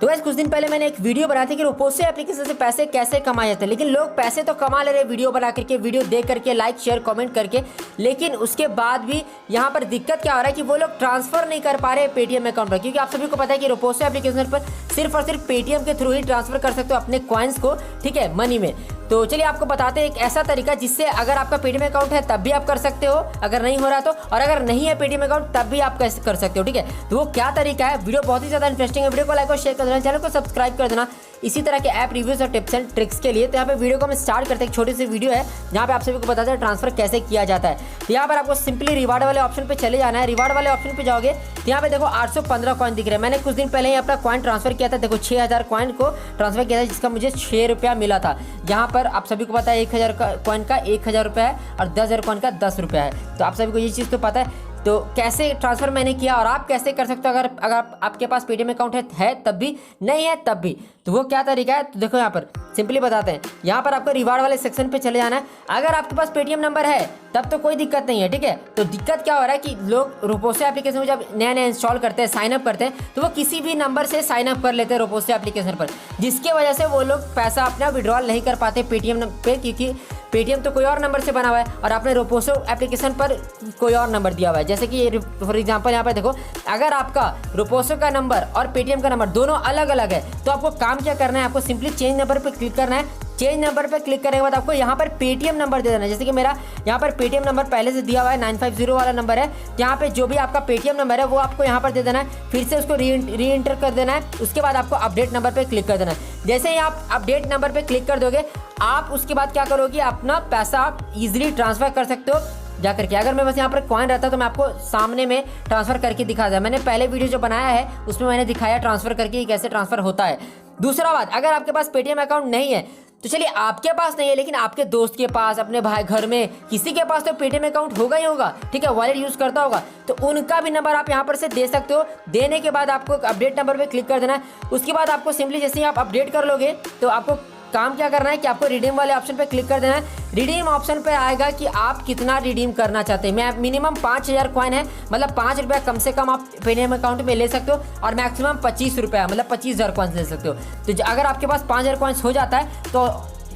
तो गाइस कुछ दिन पहले मैंने एक वीडियो बनाई थी कि रोपोसो एप्लीकेशन से पैसे कैसे कमाए जाते हैं, लेकिन लोग पैसे तो कमा ले रहे वीडियो बना करके, वीडियो देख करके, लाइक शेयर कमेंट करके, लेकिन उसके बाद भी यहाँ पर दिक्कत क्या हो रहा है कि वो लोग ट्रांसफर नहीं कर पा रहे पेटीएम अकाउंट पर, क्योंकि आप सभी को पता है कि रोपोसो एप्लीकेशन पर सिर्फ और सिर्फ पेटीएम के थ्रू ही ट्रांसफर कर सकते हो अपने कॉइन्स को, ठीक है, मनी में। तो चलिए आपको बताते हैं एक ऐसा तरीका जिससे अगर आपका पेटीएम अकाउंट है तब भी आप कर सकते हो, अगर नहीं हो रहा तो, और अगर नहीं है पेटीएम अकाउंट तब भी आप कैसे कर सकते हो, ठीक है। तो वो क्या तरीका है, वीडियो बहुत ही ज़्यादा इंटरेस्टिंग है, वीडियो को लाइक और शेयर कर देना, चैनल को सब्सक्राइब कर देना इसी तरह के ऐप रिव्यूज और टिप्स एंड ट्रिक्स के लिए। तो यहाँ पे वीडियो को हम स्टार्ट करते हैं, एक छोटी सी वीडियो है जहाँ पे आप सभी को बताते हैं ट्रांसफर कैसे किया जाता है। तो यहाँ पर आपको सिंपली रिवार्ड वाले ऑप्शन पे चले जाना है। रिवार्ड वाले ऑप्शन पे जाओगे तो यहाँ पे देखो 815 कॉइन दिख रहे हैं। मैंने कुछ दिन पहले ही अपना कॉइन ट्रांसफर किया था, देखो 6000 कॉइन को ट्रांसफर किया था, जिसका मुझे 6 रुपया मिला था। यहाँ पर आप सभी को पता है 1000 कॉइन का 1000 रुपया है और 10,000 कॉइन का 10 रुपया है। तो आप सभी को ये चीज़ तो पता है। तो कैसे ट्रांसफर मैंने किया और आप कैसे कर सकते हो अगर आपके पास पेटीएम अकाउंट है तब भी, नहीं है तब भी। तो वो क्या तरीका है, तो देखो यहाँ पर सिंपली बताते हैं। यहाँ पर आपको रिवार्ड वाले सेक्शन पे चले जाना है। अगर आपके पास पेटीएम नंबर है तब तो कोई दिक्कत नहीं है, ठीक है। तो दिक्कत क्या हो रहा है कि लोग रोपोसो एप्लीकेशन में जब नया इंस्टॉल करते हैं, साइन अप करते हैं, तो वो किसी भी नंबर से साइन अप कर लेते हैं रोपोसो एप्लीकेशन पर, जिसकी वजह से वो लोग पैसा अपना विड्रॉल नहीं कर पाते पेटीएम पे, क्योंकि पेटीएम तो कोई और नंबर से बना हुआ है और आपने रोपोसो एप्लीकेशन पर कोई और नंबर दिया हुआ है। जैसे कि फॉर एग्जांपल यहाँ पर देखो, अगर आपका रोपोसो का नंबर और पेटीएम का नंबर दोनों अलग अलग है तो आपको काम क्या करना है, आपको सिंपली चेंज नंबर पर क्लिक करना है। चेंज नंबर पर क्लिक करने के बाद आपको यहाँ पर पेटीएम नंबर दे देना है। जैसे कि मेरा यहाँ पर पेटीएम नंबर पहले से दिया हुआ है, 950 वाला नंबर है। यहाँ पे जो भी आपका पेटीएम नंबर है वो आपको यहाँ पर दे देना है, फिर से उसको री एंटर कर देना है। उसके बाद आपको अपडेट नंबर पर क्लिक कर देना है। जैसे ही आप अपडेट नंबर पर क्लिक कर दोगे, आप उसके बाद क्या करोगे, अपना पैसा आप ईजिली ट्रांसफर कर सकते हो जा करके। अगर मैं बस यहाँ पर कॉइन रहता तो मैं आपको सामने में ट्रांसफर करके दिखा दिया। मैंने पहले वीडियो जो बनाया है उसमें मैंने दिखाया ट्रांसफर करके कैसे ट्रांसफर होता है। दूसरा बात, अगर आपके पास पेटीएम अकाउंट नहीं है तो चलिए आपके पास नहीं है, लेकिन आपके दोस्त के पास, अपने भाई, घर में किसी के पास तो पेटीएम अकाउंट होगा ही होगा, ठीक है, वॉलेट यूज़ करता होगा, तो उनका भी नंबर आप यहाँ पर से दे सकते हो। देने के बाद आपको अपडेट नंबर पे क्लिक कर देना है। उसके बाद आपको सिंपली जैसे ही आप अपडेट कर लोगे तो आपको काम क्या करना है कि आपको रिडीम वाले ऑप्शन पे क्लिक कर देना है। रिडीम ऑप्शन पे आएगा कि आप कितना रिडीम करना चाहते हैं। मैं मिनिमम 5000 कॉइन है, मतलब 5 रुपया कम से कम आप पेटीएम अकाउंट में ले सकते हो, और मैक्सिमम 25 रुपया, मतलब 25,000 कॉइन्स ले सकते हो। तो अगर आपके पास 5000 कॉइन्स हो जाता है तो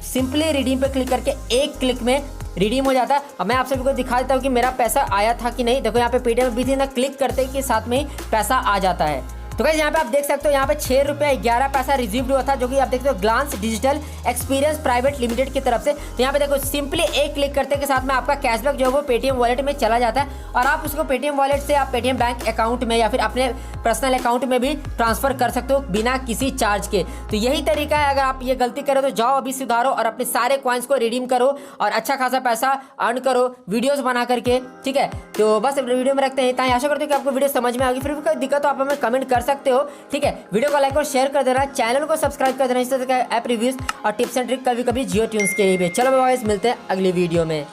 सिंपली रिडीम पे क्लिक करके एक क्लिक में रिडीम हो जाता है। अब मैं आप सभी को दिखा देता हूँ कि मेरा पैसा आया था कि नहीं। देखो यहाँ पे पेटीएम भी ना क्लिक करते के साथ में ही पैसा आ जाता है। तो गाइस यहाँ पे आप देख सकते हो, यहाँ पे 6 रुपया 11 पैसा रिसीव्ड हुआ था, जो कि आप देखते हो Glance digital experience private limited की तरफ से। तो यहाँ पे देखो सिंपली एक क्लिक करते के साथ में आपका कैशबैक जो है वो पेटीएम वॉलेट में चला जाता है, और आप उसको पेटीएम वॉलेट से आप पेटीएम बैंक अकाउंट में या फिर अपने पर्सनल अकाउंट में भी ट्रांसफर कर सकते हो बिना किसी चार्ज के। तो यही तरीका है। अगर आप ये गलती करो तो जाओ अभी सुधारो और अपने सारे कॉइन्स को रिडीम करो और अच्छा खासा पैसा अर्न करो वीडियोस बना करके, ठीक है। तो बस वीडियो में रखते हैं इतना ही। आशा करते हो कि आपको वीडियो समझ में आ गई। फिर भी कोई दिक्कत हो आप हमें कमेंट कर सकते हो, ठीक है। वीडियो को लाइक और शेयर कर देना, चैनल को सब्सक्राइब कर देना इस तरह का ऐप रिव्यूज और टिप्स एंड ट्रिक कभी कभी जियो ट्यून्स के लिए। चलो बाय, मिलते हैं अगली वीडियो में।